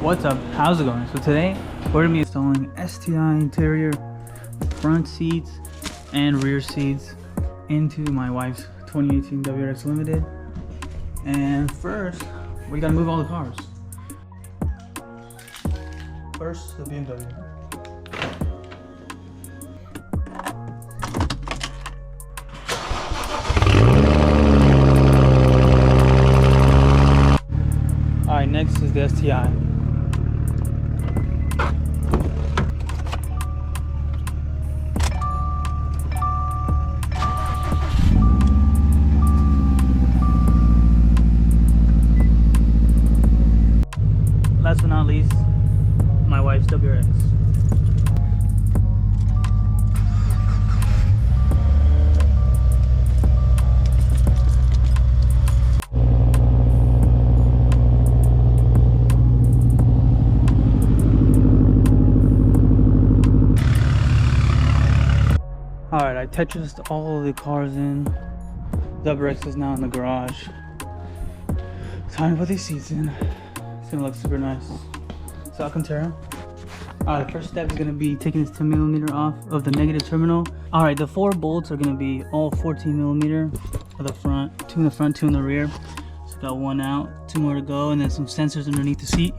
What's up? How's it going? So today we're gonna be installing STI interior front seats and rear seats into my wife's 2018 WRX Limited. And first, we gotta move all the cars. First, the BMW. Alright, next is the STI. Last but not least, my wife's WRX. Alright, I Tetrised all of the cars in. WRX is now in the garage. Time to put these seats in. It's gonna look super nice. So Alcantara. The first step is gonna be taking this 10mm off of the negative terminal. Alright, the 4 bolts are gonna be all 14mm for the front, 2 in the front, 2 in the rear. So got 1 out, 2 more to go, and then some sensors underneath the seat.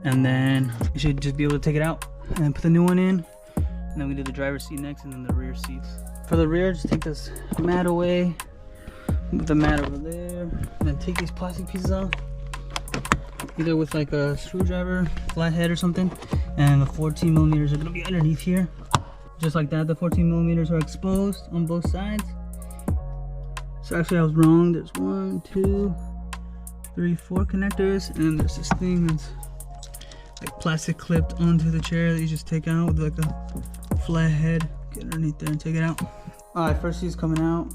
And then you should just be able to take it out and then put the new one in. And then we do the driver's seat next, and then the rear seats. For the rear, just take this mat away, move the mat over there, and then take these plastic pieces off, either with like a screwdriver, flathead or something. And the 14mm are gonna be underneath here. Just like that, the 14mm are exposed on both sides. So actually I was wrong, there's 1, 2, 3, 4 connectors, and then there's this thing that's like plastic clipped onto the chair that you just take out with like a flathead. Get underneath there and take it out. Alright, first seat's coming out.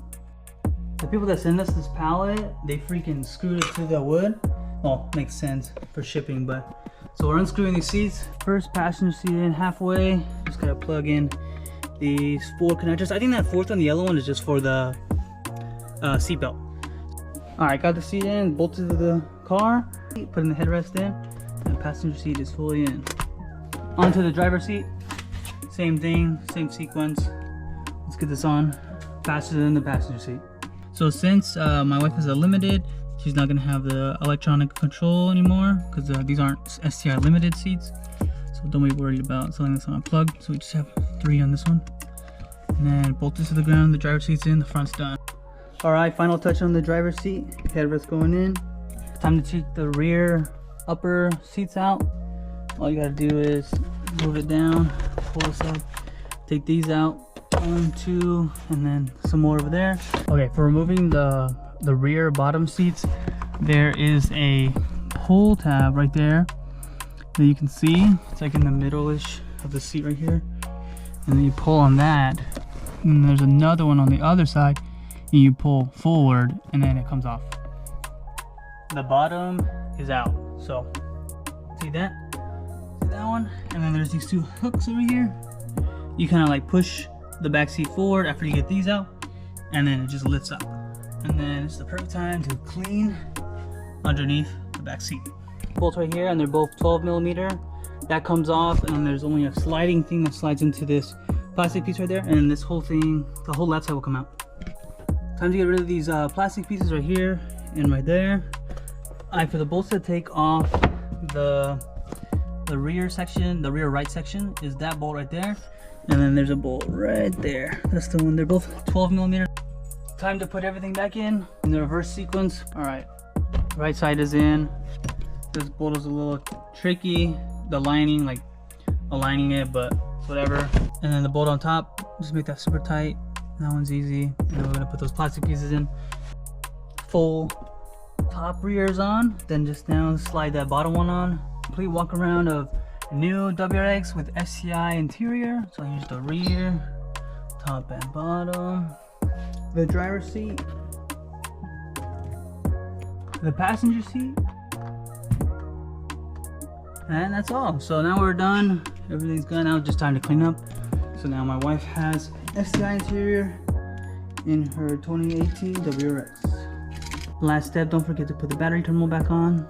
The people that send us this pallet, they freaking screwed it to the wood. Well, makes sense for shipping, but so we're unscrewing these seats. First passenger seat in halfway. Just gotta plug in these 4 connectors. I think that 4th one, the yellow one, is just for the seatbelt. Alright, got the seat in, bolted to the car, putting the headrest in, and the passenger seat is fully in. Onto the driver's seat. Same thing, same sequence. Let's get this on. Faster than the passenger seat. So since my wife has a Limited, she's not gonna have the electronic control anymore because these aren't STI Limited seats. So don't be worried about selling this on a plug. So we just have 3 on this one. And then bolt this to the ground, the driver's seat's in, the front's done. Alright, final touch on the driver's seat. Headrest going in. Time to take the rear upper seats out. All you gotta do is move it down, pull this up, take these out. 1, 2, and then some more over there. Okay, for removing the rear bottom seats, there is a pull tab right there that you can see. It's like in the middle-ish of the seat right here, and then you pull on that, and there's another one on the other side, and you pull forward, and then it comes off. The bottom is out, so see that? See that one? And then there's these 2 hooks over here. You kind of like push the back seat forward after you get these out, and then it just lifts up. And then it's the perfect time to clean underneath the back seat. Bolts right here, and they're both 12mm. That comes off, and then there's only a sliding thing that slides into this plastic piece right there, and this whole thing, the whole left side will come out. Time to get rid of these plastic pieces right here and right there. Alright, for the bolts to take off the rear section, the rear right section is that bolt right there. And then there's a bolt right there. That's the one. They're both 12mm. Time to put everything back in the reverse sequence. Alright, right side is in. This bolt is a little tricky. The lining, like aligning it, but whatever. And then the bolt on top, just make that super tight. That one's easy. And then we're gonna put those plastic pieces in. Full top rear is on. Then just now slide that bottom one on. Complete walk around of new WRX with STI interior. So here's the rear, top and bottom, the driver's seat, the passenger seat, and that's all. So now we're done. Everything's done. Now just time to clean up. So now my wife has STI interior in her 2018 WRX. Last step, don't forget to put the battery terminal back on.